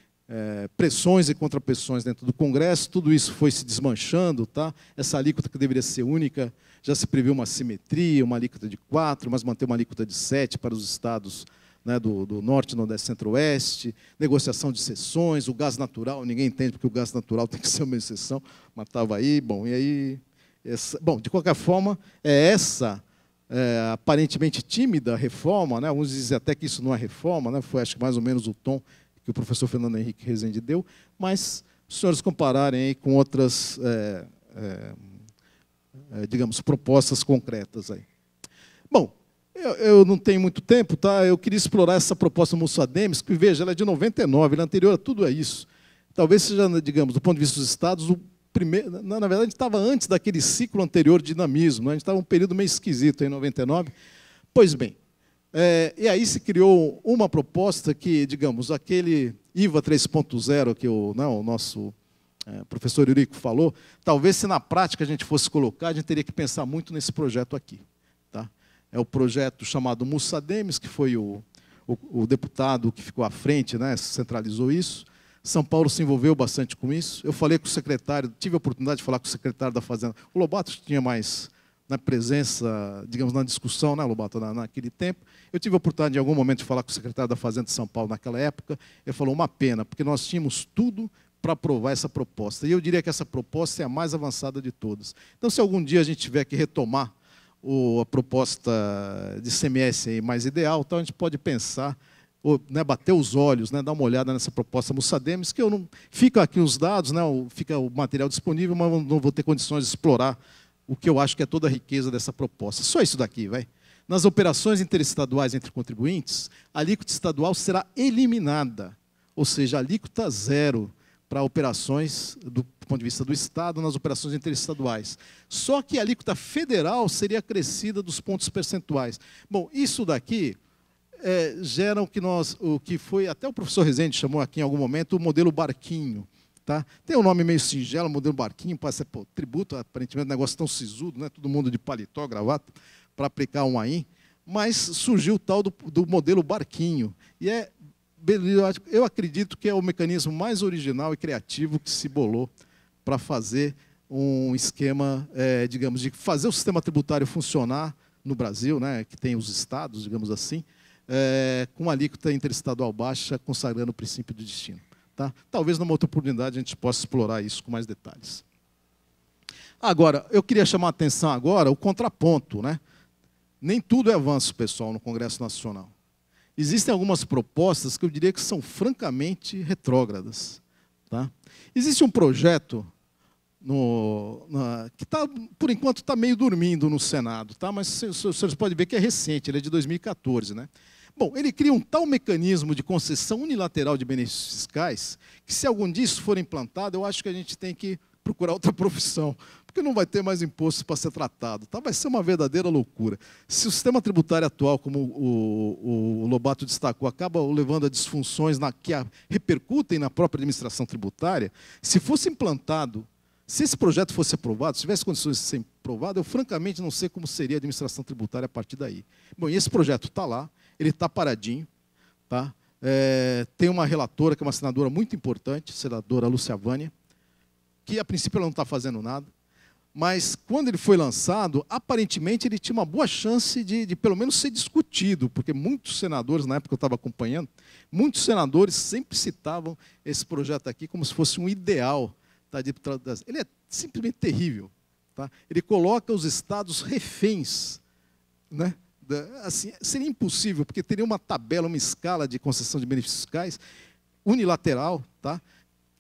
pressões e contrapressões dentro do Congresso, tudo isso foi se desmanchando, tá? Essa alíquota que deveria ser única, já se previu uma simetria, uma alíquota de 4%, mas manter uma alíquota de 7% para os estados, né, do Norte, Nordeste, Centro-Oeste, negociação de cessões, o gás natural, ninguém entende porque o gás natural tem que ser uma exceção, mas estava aí, bom, e aí... bom, de qualquer forma, essa aparentemente tímida reforma, né, alguns dizem até que isso não é reforma, né, foi acho que mais ou menos o tom que o professor Fernando Henrique Rezende deu, mas se os senhores compararem aí com outras, digamos, propostas concretas aí. Bom, eu não tenho muito tempo, tá? Eu queria explorar essa proposta Mussademes, que, veja, ela é de 99, ela é anterior a tudo isso. Talvez seja, digamos, do ponto de vista dos estados, o primeiro... Na verdade, a gente estava antes daquele ciclo anterior de dinamismo, né? A gente estava um período meio esquisito, em 99. Pois bem, e aí se criou uma proposta que, digamos, aquele IVA 3.0 que o nosso professor Eurico falou, talvez se na prática a gente fosse colocar, a gente teria que pensar muito nesse projeto aqui. Tá? É o projeto chamado Mussademes, que foi o deputado que ficou à frente, né, centralizou isso. São Paulo se envolveu bastante com isso. Eu falei com o secretário, tive a oportunidade de falar com o secretário da Fazenda. O Lobato tinha mais presença, digamos, na discussão, né, Lobato, naquele tempo. Eu tive a oportunidade, em algum momento, de falar com o secretário da Fazenda de São Paulo naquela época. Ele falou, uma pena, porque nós tínhamos tudo para aprovar essa proposta. E eu diria que essa proposta é a mais avançada de todas. Então, se algum dia a gente tiver que retomar a proposta de ICMS aí mais ideal, então a gente pode pensar, ou, né, bater os olhos, né, dar uma olhada nessa proposta Mussademes, que eu não... Fica aqui os dados, né, fica o material disponível, mas não vou ter condições de explorar o que eu acho que é toda a riqueza dessa proposta. Só isso daqui, vai. Nas operações interestaduais entre contribuintes, a alíquota estadual será eliminada, ou seja, a alíquota zero para operações do ponto de vista do Estado nas operações interestaduais. Só que a alíquota federal seria acrescida dos pontos percentuais. Bom, isso daqui gera o que foi, até o professor Rezende chamou aqui em algum momento, o modelo barquinho. Tá? Tem um nome meio singelo, modelo barquinho, parece ser tributo, aparentemente um negócio tão sisudo, né? Todo mundo de paletó, gravata, para aplicar AIM, mas surgiu o tal do modelo barquinho. E eu acredito que é o mecanismo mais original e criativo que se bolou para fazer um esquema, digamos, de fazer o sistema tributário funcionar no Brasil, né? Que tem os estados, digamos assim, com alíquota interestadual baixa, consagrando o princípio do destino. Tá? Talvez numa outra oportunidade a gente possa explorar isso com mais detalhes. Agora, eu queria chamar a atenção agora o contraponto, né? Nem tudo é avanço, pessoal, no Congresso Nacional. Existem algumas propostas que eu diria que são francamente retrógradas. Tá? Existe um projeto que, por enquanto, está meio dormindo no Senado, tá? Mas vocês podem ver que é recente, ele é de 2014, né? Bom, ele cria um tal mecanismo de concessão unilateral de benefícios fiscais que, se algum dia isso for implantado, eu acho que a gente tem que procurar outra profissão, porque não vai ter mais imposto para ser tratado. Tá? Vai ser uma verdadeira loucura. Se o sistema tributário atual, como o Lobato destacou, acaba levando a disfunções que repercutem na própria administração tributária, se fosse implantado, se esse projeto fosse aprovado, se tivesse condições de ser aprovado, eu francamente não sei como seria a administração tributária a partir daí. Bom, e esse projeto está lá, ele está paradinho, tá? Tem uma relatora, que é uma senadora muito importante, a senadora Lúcia Vânia, que a princípio ela não está fazendo nada. Mas, quando ele foi lançado, aparentemente ele tinha uma boa chance de pelo menos ser discutido, porque muitos senadores, na época que eu estava acompanhando, muitos senadores sempre citavam esse projeto aqui como se fosse um ideal. Tá? Ele é simplesmente terrível. Tá? Ele coloca os estados reféns. Né? Assim, seria impossível, porque teria uma tabela, uma escala de concessão de benefícios fiscais unilateral, tá?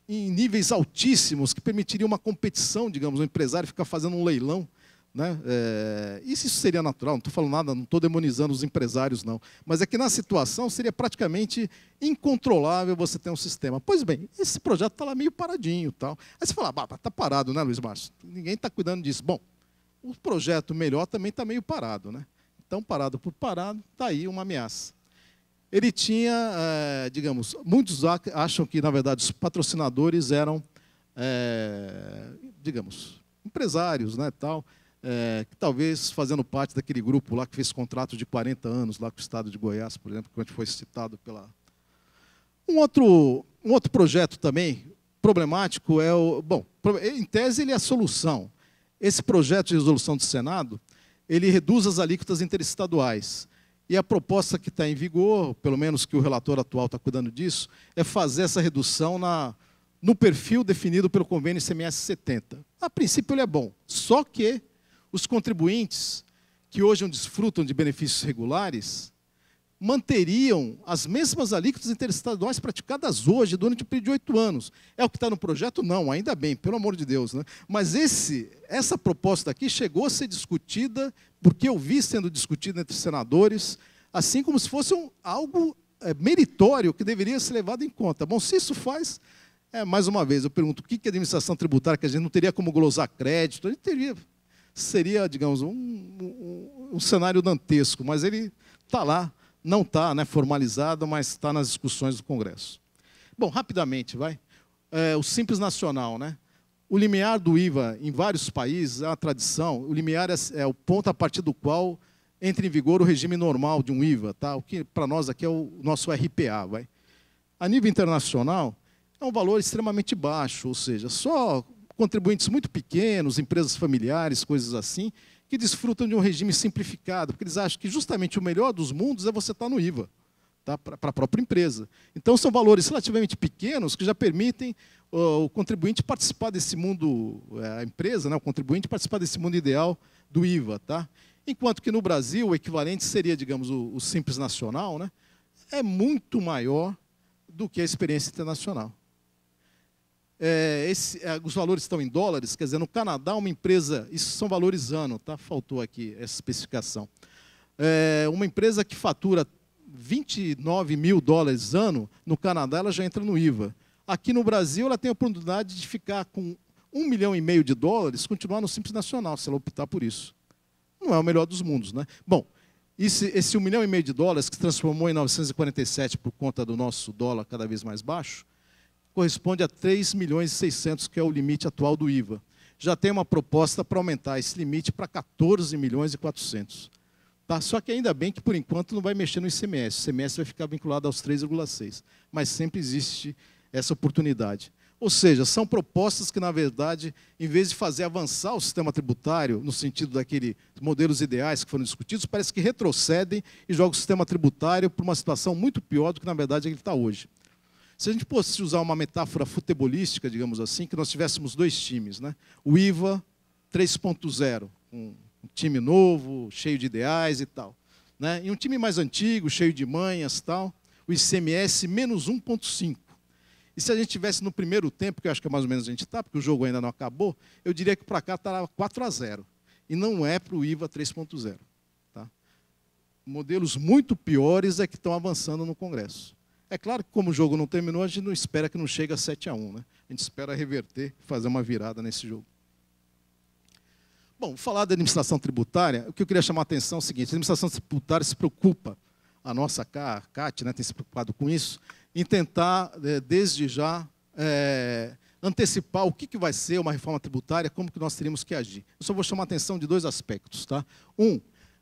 Em níveis altíssimos, que permitiria uma competição, digamos, o empresário ficar fazendo um leilão. Né? Isso seria natural, não estou falando nada, não estou demonizando os empresários, não. Mas é que na situação seria praticamente incontrolável você ter um sistema. Pois bem, esse projeto está lá meio paradinho. Tal. Aí você fala, está parado, né, Luiz Márcio? Ninguém está cuidando disso. Bom, o projeto melhor também está meio parado. Né? Então, parado por parado, está aí uma ameaça. Ele tinha, digamos, muitos acham que, na verdade, os patrocinadores eram, digamos, empresários, né, tal, que talvez fazendo parte daquele grupo lá que fez contrato de 40 anos lá com o estado de Goiás, por exemplo, que foi citado pela... Um outro projeto também problemático é o... Bom, em tese ele é a solução. Esse projeto de resolução do Senado, ele reduz as alíquotas interestaduais. E a proposta que está em vigor, pelo menos que o relator atual está cuidando disso, é fazer essa redução no perfil definido pelo convênio ICMS 70. A princípio ele é bom, só que os contribuintes que hoje desfrutam de benefícios regulares manteriam as mesmas alíquotas interestaduais praticadas hoje, durante o período de 8 anos. É o que está no projeto? Não, ainda bem, pelo amor de Deus. Né? Mas essa proposta aqui chegou a ser discutida, porque eu vi sendo discutida entre senadores, assim como se fosse algo meritório que deveria ser levado em conta. Bom, se isso faz, mais uma vez, eu pergunto, o que é administração tributária, que a gente não teria como glosar crédito? A gente seria, digamos, um cenário dantesco, mas ele está lá. Não está, né, formalizado, mas está nas discussões do Congresso. Bom, rapidamente, vai. O Simples Nacional. Né? O limiar do IVA, em vários países, é uma tradição. O limiar é o ponto a partir do qual entra em vigor o regime normal de um IVA. Tá? O que, para nós, aqui é o nosso RPA. Vai. A nível internacional, é um valor extremamente baixo, ou seja, só contribuintes muito pequenos, empresas familiares, coisas assim, que desfrutam de um regime simplificado, porque eles acham que justamente o melhor dos mundos é você estar no IVA, tá? Para a própria empresa. Então, são valores relativamente pequenos que já permitem o contribuinte participar desse mundo, a empresa, né, o contribuinte participar desse mundo ideal do IVA. Tá? Enquanto que no Brasil, o equivalente seria, digamos, o Simples Nacional, né, é muito maior do que a experiência internacional. Os valores estão em dólares, quer dizer, no Canadá, uma empresa, isso são valores ano, tá? Faltou aqui essa especificação. Uma empresa que fatura 29 mil dólares ano, no Canadá ela já entra no IVA. Aqui no Brasil ela tem a oportunidade de ficar com 1,5 milhão de dólares, continuar no Simples Nacional, se ela optar por isso. Não é o melhor dos mundos. Né? Bom, esse 1,5 milhão de dólares que se transformou em 947 por conta do nosso dólar cada vez mais baixo, corresponde a 3 milhões e 600, que é o limite atual do IVA. Já tem uma proposta para aumentar esse limite para 14 milhões e 400. Tá? Só que ainda bem que, por enquanto, não vai mexer no ICMS. O ICMS vai ficar vinculado aos 3,6. Mas sempre existe essa oportunidade. Ou seja, são propostas que, na verdade, em vez de fazer avançar o sistema tributário, no sentido daqueles modelos ideais que foram discutidos, parece que retrocedem e jogam o sistema tributário para uma situação muito pior do que, na verdade, ele está hoje. Se a gente fosse usar uma metáfora futebolística, digamos assim, que nós tivéssemos 2 times, né? O IVA 3.0, um time novo, cheio de ideais e tal. Né? E um time mais antigo, cheio de manhas e tal, o ICMS menos 1.5. E se a gente tivesse no primeiro tempo, que eu acho que é mais ou menos a gente está, porque o jogo ainda não acabou, eu diria que para cá está 4-0. E não é para o IVA 3.0. Tá? Modelos muito piores é que estão avançando no Congresso. É claro que, como o jogo não terminou, a gente não espera que não chegue a 7-1. Né? A gente espera reverter, fazer uma virada nesse jogo. Bom, falar da administração tributária, o que eu queria chamar a atenção é o seguinte: a administração tributária se preocupa, a nossa CAT, né, tem se preocupado com isso, em tentar, desde já, antecipar o que vai ser uma reforma tributária, como que nós teríamos que agir. Eu só vou chamar a atenção de 2 aspectos. Tá?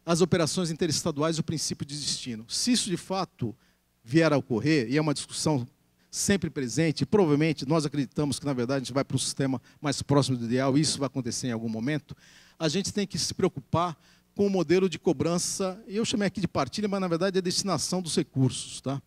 As operações interestaduais e o princípio de destino. Se isso, de fato, vier a ocorrer, e é uma discussão sempre presente, e provavelmente nós acreditamos que, na verdade, a gente vai para um sistema mais próximo do ideal, e isso vai acontecer em algum momento, a gente tem que se preocupar com o modelo de cobrança, eu chamei aqui de partilha, mas, na verdade, é destinação dos recursos. Tá?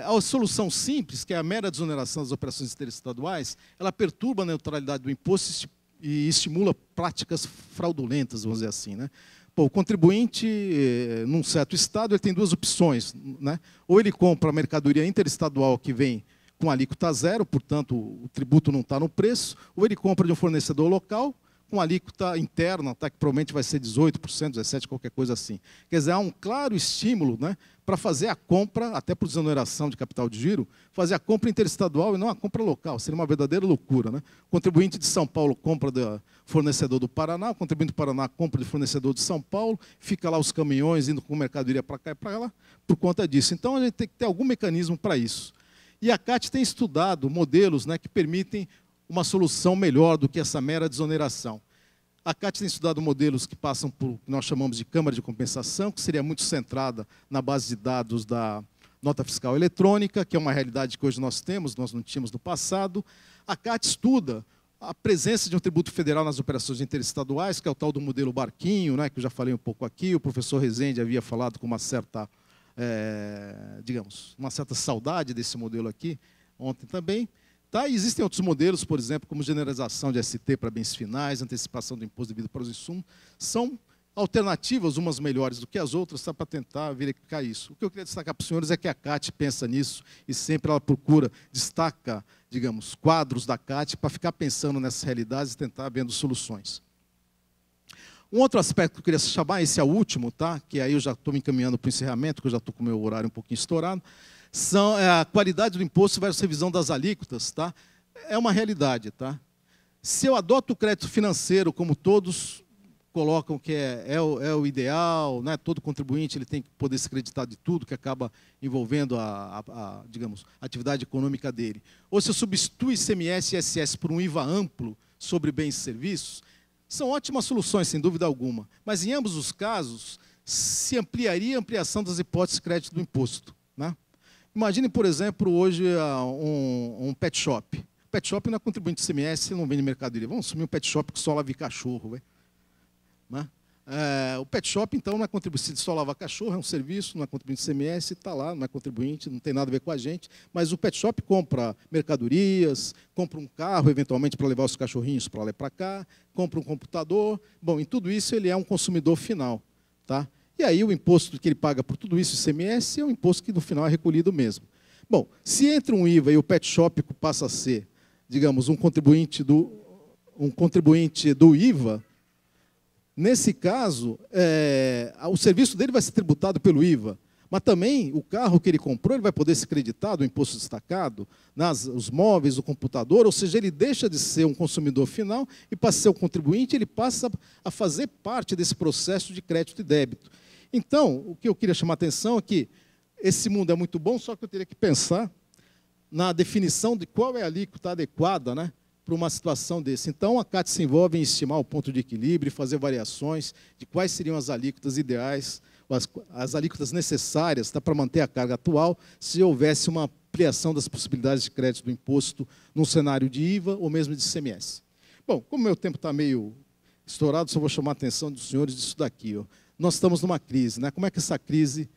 A solução simples, que é a mera desoneração das operações interestaduais, ela perturba a neutralidade do imposto e estimula práticas fraudulentas, vamos dizer assim. Né? Pô, o contribuinte, num certo estado, ele tem duas opções. Né? Ou ele compra a mercadoria interestadual que vem com alíquota zero, portanto, o tributo não está no preço, ou ele compra de um fornecedor local, com alíquota interna, tá, que provavelmente vai ser 18%, 17%, qualquer coisa assim. Quer dizer, há um claro estímulo, né, para fazer a compra, até por desoneração de capital de giro, fazer a compra interestadual e não a compra local. Seria uma verdadeira loucura. Né? O contribuinte de São Paulo compra do fornecedor do Paraná, o contribuinte do Paraná compra de fornecedor de São Paulo, fica lá os caminhões indo com mercadoria para cá e para lá, por conta disso. Então, a gente tem que ter algum mecanismo para isso. E a CAT tem estudado modelos, né, que permitem uma solução melhor do que essa mera desoneração. A CAT tem estudado modelos que passam por o que nós chamamos de câmara de compensação, que seria muito centrada na base de dados da nota fiscal eletrônica, que é uma realidade que hoje nós temos, nós não tínhamos no passado. A CAT estuda a presença de um tributo federal nas operações interestaduais, que é o tal do modelo Barquinho, né, que eu já falei um pouco aqui, o professor Rezende havia falado com uma certa, digamos, uma certa saudade desse modelo aqui, ontem também. Tá? E existem outros modelos, por exemplo, como generalização de ST para bens finais, antecipação do imposto devido para os insumos. São alternativas, umas melhores do que as outras, para tentar verificar isso. O que eu queria destacar para os senhores é que a CAT pensa nisso e sempre ela procura, destaca, digamos, quadros da CAT para ficar pensando nessas realidades e tentar vendo soluções. Um outro aspecto que eu queria chamar, esse é o último, tá? Que aí eu já estou me encaminhando para o encerramento, que eu já estou com o meu horário um pouquinho estourado, são a qualidade do imposto versus revisão das alíquotas. Tá? É uma realidade. Tá? Se eu adoto o crédito financeiro, como todos colocam que é o ideal, né? Todo contribuinte ele tem que poder se creditar de tudo, que acaba envolvendo digamos, a atividade econômica dele. Ou se eu substituo ICMS e ISS por um IVA amplo sobre bens e serviços, são ótimas soluções, sem dúvida alguma. Mas, em ambos os casos, se ampliaria a ampliação das hipóteses de crédito do imposto. Né? Imagine, por exemplo, hoje um pet shop. O pet shop não é contribuinte de ICMS, não vende mercadoria. Vamos assumir um pet shop que só lava cachorro. Né? O pet shop, então, não é contribuinte de só lavar cachorro, é um serviço, não é contribuinte de ICMS, está lá, não é contribuinte, não tem nada a ver com a gente. Mas o pet shop compra mercadorias, compra um carro, eventualmente, para levar os cachorrinhos para lá e para cá, compra um computador. Bom, em tudo isso, ele é um consumidor final. Tá? E aí o imposto que ele paga por tudo isso, ICMS, é um imposto que no final é recolhido mesmo. Bom, se entre um IVA e o pet shop passa a ser, digamos, um contribuinte do IVA, nesse caso, o serviço dele vai ser tributado pelo IVA, mas também o carro que ele comprou ele vai poder ser creditado, o imposto destacado, os móveis, o computador, ou seja, ele deixa de ser um consumidor final e passa a ser um contribuinte, ele passa a fazer parte desse processo de crédito e débito. Então, o que eu queria chamar a atenção é que esse mundo é muito bom, só que eu teria que pensar na definição de qual é a alíquota adequada, né, para uma situação desse. Então, a CAT se envolve em estimar o ponto de equilíbrio, fazer variações de quais seriam as alíquotas ideais, as alíquotas necessárias para manter a carga atual, se houvesse uma ampliação das possibilidades de crédito do imposto num cenário de IVA ou mesmo de ICMS. Bom, como meu tempo está meio estourado, só vou chamar a atenção dos senhores disso daqui. Ó. Nós estamos numa crise. Né? Como é que essa crise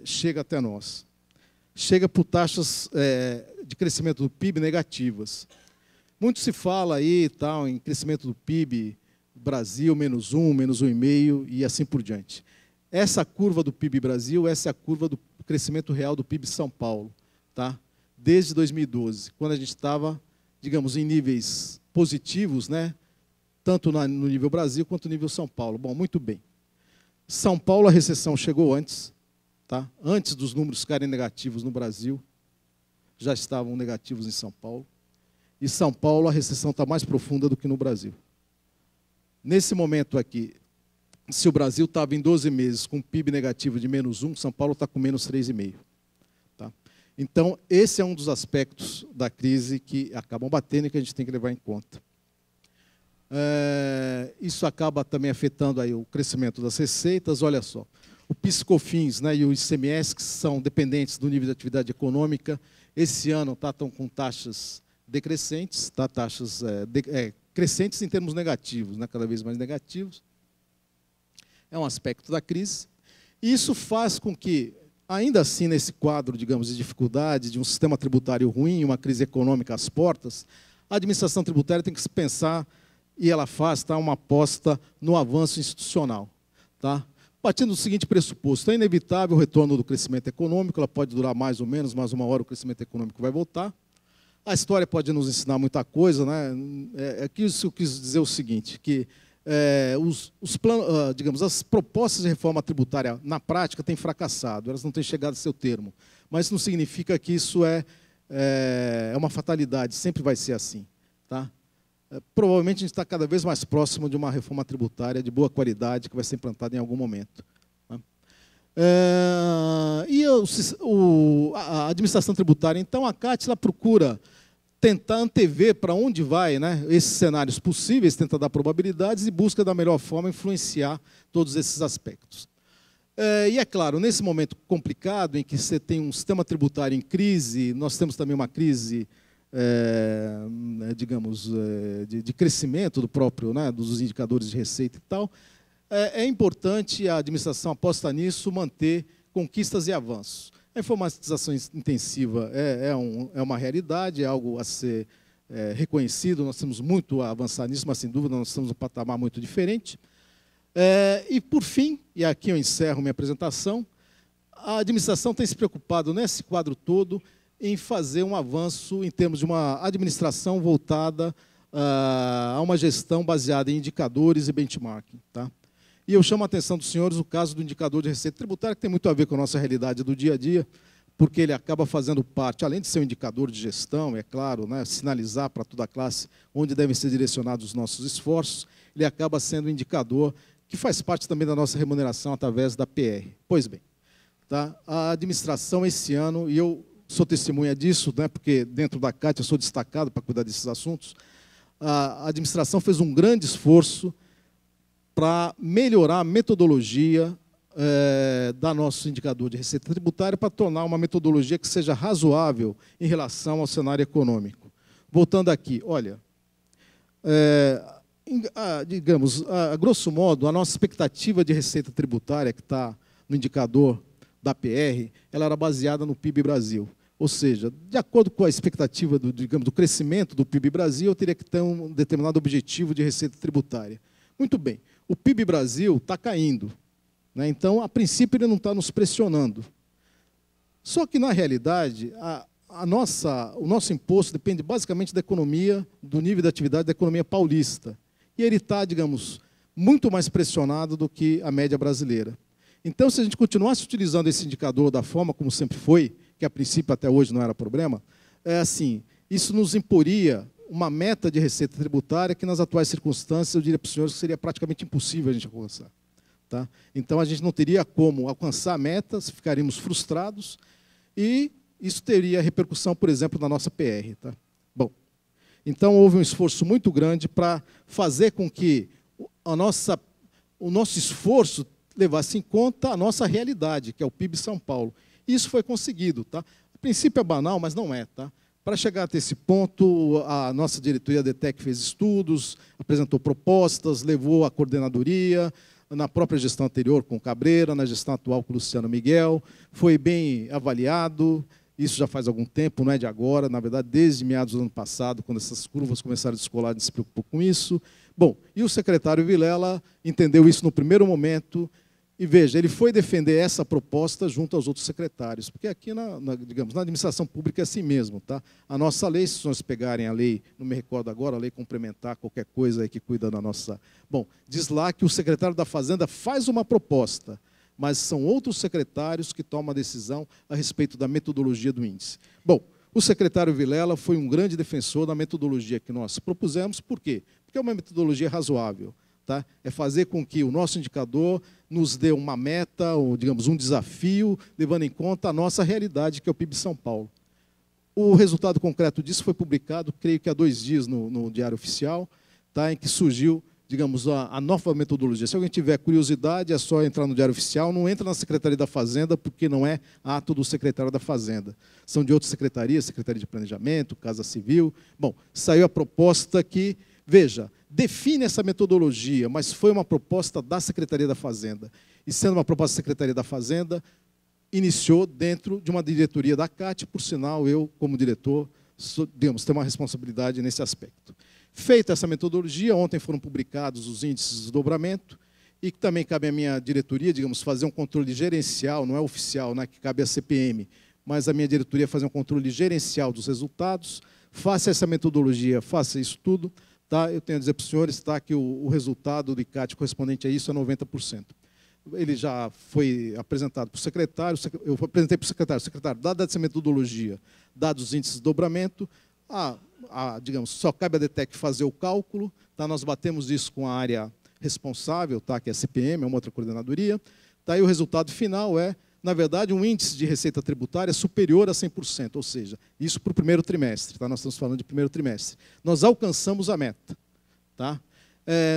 chega até nós? Chega por taxas de crescimento do PIB negativas. Muito se fala aí tal, em crescimento do PIB, Brasil, menos 1, menos 1,5 e assim por diante. Essa curva do PIB Brasil, essa é a curva do crescimento real do PIB São Paulo. Tá? Desde 2012, quando a gente estava, digamos, em níveis positivos, né? Tanto no nível Brasil quanto no nível São Paulo. Bom, muito bem. São Paulo, a recessão chegou antes, tá? Antes dos números ficarem negativos no Brasil, já estavam negativos em São Paulo. E São Paulo, a recessão está mais profunda do que no Brasil. Nesse momento aqui, se o Brasil estava em 12 meses com PIB negativo de menos 1, São Paulo está com menos 3,5. Tá? Então, esse é um dos aspectos da crise que acabam batendo e que a gente tem que levar em conta. Isso acaba também afetando aí o crescimento das receitas. Olha só, o PIS/COFINS, né, e o ICMS, que são dependentes do nível de atividade econômica, esse ano estão com taxas decrescentes, taxas crescentes em termos negativos, né, cada vez mais negativos. É um aspecto da crise. E isso faz com que, ainda assim, nesse quadro, digamos, de dificuldade, de um sistema tributário ruim, uma crise econômica às portas, a administração tributária tem que se pensar, e ela faz, uma aposta no avanço institucional. Tá? Partindo do seguinte pressuposto, é inevitável o retorno do crescimento econômico, ela pode durar mais ou menos, mas uma hora o crescimento econômico vai voltar. A história pode nos ensinar muita coisa, né? Aqui eu quis dizer o seguinte, que digamos, as propostas de reforma tributária, na prática, têm fracassado, elas não têm chegado a seu termo. Mas isso não significa que isso é uma fatalidade, sempre vai ser assim. Tá? Provavelmente a gente está cada vez mais próximo de uma reforma tributária de boa qualidade que vai ser implantada em algum momento. Tá? E a administração tributária, então, a CAT ela procura tentar antever para onde vai, né, esses cenários possíveis, tenta dar probabilidades e busca da melhor forma influenciar todos esses aspectos. E é claro, nesse momento complicado em que você tem um sistema tributário em crise, nós temos também uma crise, digamos, de crescimento do próprio, né, dos indicadores de receita e tal, é importante a administração aposta nisso, manter conquistas e avanços. A informatização intensiva é uma realidade, é algo a ser reconhecido, nós temos muito a avançar nisso, mas, sem dúvida, nós estamos num patamar muito diferente. E, por fim, e aqui eu encerro minha apresentação, a administração tem se preocupado, nesse quadro todo, em fazer um avanço em termos de uma administração voltada a uma gestão baseada em indicadores e benchmarking. Tá? E eu chamo a atenção dos senhores o caso do indicador de receita tributária, que tem muito a ver com a nossa realidade do dia a dia, porque ele acaba fazendo parte, além de ser um indicador de gestão, é claro, né, sinalizar para toda a classe onde devem ser direcionados os nossos esforços, ele acaba sendo um indicador que faz parte também da nossa remuneração através da PR. Pois bem, tá? A administração esse ano, e eu sou testemunha disso, né, porque dentro da CAT eu sou destacado para cuidar desses assuntos, a administração fez um grande esforço para melhorar a metodologia da nosso indicador de receita tributária para tornar uma metodologia que seja razoável em relação ao cenário econômico. Voltando aqui, olha, digamos, a grosso modo, a nossa expectativa de receita tributária, que está no indicador da PR, ela era baseada no PIB Brasil. Ou seja, de acordo com a expectativa do crescimento do PIB Brasil, eu teria que ter um determinado objetivo de receita tributária. Muito bem. O PIB Brasil está caindo, né? Então, a princípio, ele não está nos pressionando. Só que, na realidade, o nosso imposto depende basicamente da economia, do nível de atividade da economia paulista. E ele está, digamos, muito mais pressionado do que a média brasileira. Então, se a gente continuasse utilizando esse indicador da forma como sempre foi, que a princípio até hoje não era problema, isso nos imporia uma meta de receita tributária que, nas atuais circunstâncias, eu diria para os senhores que seria praticamente impossível a gente alcançar. Tá? Então, a gente não teria como alcançar a meta, ficaríamos frustrados, e isso teria repercussão, por exemplo, na nossa PR. Tá? Bom, então, houve um esforço muito grande para fazer com que o nosso esforço levasse em conta a nossa realidade, que é o PIB São Paulo. E isso foi conseguido. Tá? A princípio é banal, mas não é. Tá? Para chegar até esse ponto, a nossa diretoria da ETEC fez estudos, apresentou propostas, levou à coordenadoria, na própria gestão anterior com o Cabreira, na gestão atual com o Luciano Miguel, foi bem avaliado, isso já faz algum tempo, não é de agora, na verdade, desde meados do ano passado, quando essas curvas começaram a descolar, a gente se preocupou com isso. Bom, e o secretário Vilela entendeu isso no primeiro momento, e veja, ele foi defender essa proposta junto aos outros secretários, porque aqui, digamos, na administração pública é assim mesmo. Tá? A nossa lei, se nós pegarem a lei, não me recordo agora, a lei complementar, qualquer coisa aí que cuida da nossa... Bom, diz lá que o secretário da Fazenda faz uma proposta, mas são outros secretários que tomam a decisão a respeito da metodologia do índice. Bom, o secretário Vilela foi um grande defensor da metodologia que nós propusemos. Por quê? Porque é uma metodologia razoável. Tá? É fazer com que o nosso indicador nos dê uma meta, ou, digamos, um desafio, levando em conta a nossa realidade, que é o PIB São Paulo. O resultado concreto disso foi publicado, creio que há 2 dias, no Diário Oficial, tá? Em que surgiu, digamos, a nova metodologia. Se alguém tiver curiosidade, é só entrar no Diário Oficial, não entra na Secretaria da Fazenda, porque não é ato do secretário da Fazenda. São de outras secretarias, Secretaria de Planejamento, Casa Civil. Bom, saiu a proposta que, veja, define essa metodologia, mas foi uma proposta da Secretaria da Fazenda. E sendo uma proposta da Secretaria da Fazenda, iniciou dentro de uma diretoria da CAT, por sinal, eu, como diretor, digamos, tenho uma responsabilidade nesse aspecto. Feita essa metodologia, ontem foram publicados os índices de desdobramento, e que também cabe à minha diretoria, digamos, fazer um controle gerencial, não é oficial, né, que cabe à CPM, mas a minha diretoria fazer um controle gerencial dos resultados, faça essa metodologia, faça isso tudo, tá? Eu tenho a dizer para os senhores, tá, que o resultado do ICAT correspondente a isso é 90%. Ele já foi apresentado para o secretário, eu apresentei para o secretário, dada essa metodologia, dados os índices de dobramento, digamos, só cabe à DETEC fazer o cálculo, tá? Nós batemos isso com a área responsável, tá? Que é a CPM, é uma outra coordenadoria, tá? E o resultado final é, na verdade, um índice de receita tributária superior a 100%, ou seja, isso para o primeiro trimestre, tá? Nós estamos falando de primeiro trimestre. Nós alcançamos a meta, tá?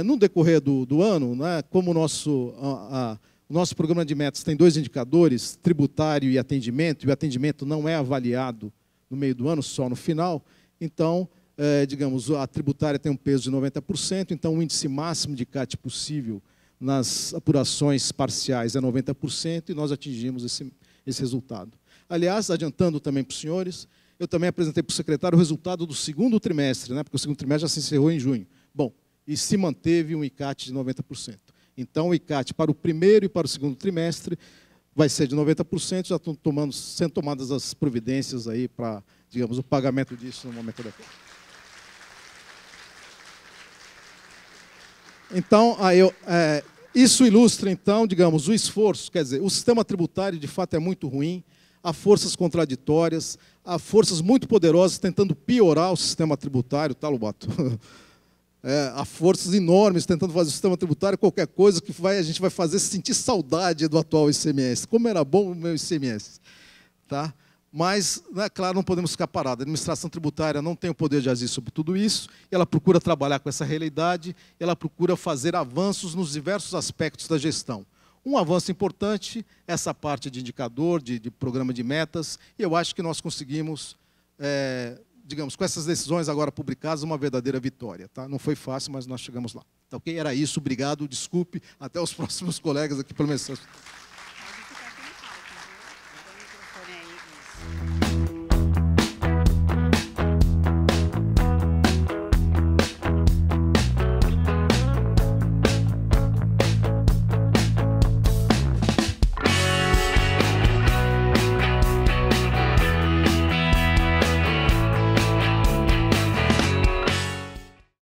No decorrer do ano, né, como o nosso programa de metas tem 2 indicadores, tributário e o atendimento não é avaliado no meio do ano, só no final, então, digamos, a tributária tem um peso de 90%, então o índice máximo de CAT possível nas apurações parciais é 90%, e nós atingimos esse resultado. Aliás, adiantando também para os senhores, eu também apresentei para o secretário o resultado do segundo trimestre, né, porque o segundo trimestre já se encerrou em junho. Bom, e se manteve um ICAT de 90%. Então, o ICAT para o primeiro e para o segundo trimestre vai ser de 90%, já estão sendo tomadas as providências aí para, digamos, o pagamento disso no momento adequado. Então, isso ilustra, então, digamos, o esforço, quer dizer, o sistema tributário, de fato, é muito ruim, há forças contraditórias, há forças muito poderosas tentando piorar o sistema tributário, tá, Lobato? Há forças enormes tentando fazer o sistema tributário qualquer coisa que a gente vai fazer sentir saudade do atual ICMS. Como era bom o meu ICMS. Tá? Mas, né, claro, não podemos ficar parados. A administração tributária não tem o poder de agir sobre tudo isso, e ela procura trabalhar com essa realidade, e ela procura fazer avanços nos diversos aspectos da gestão. Um avanço importante é essa parte de indicador, de programa de metas, e eu acho que nós conseguimos, digamos, com essas decisões agora publicadas, uma verdadeira vitória. Tá? Não foi fácil, mas nós chegamos lá. Tá, ok? Era isso, obrigado, desculpe, até os próximos colegas aqui pelo menos.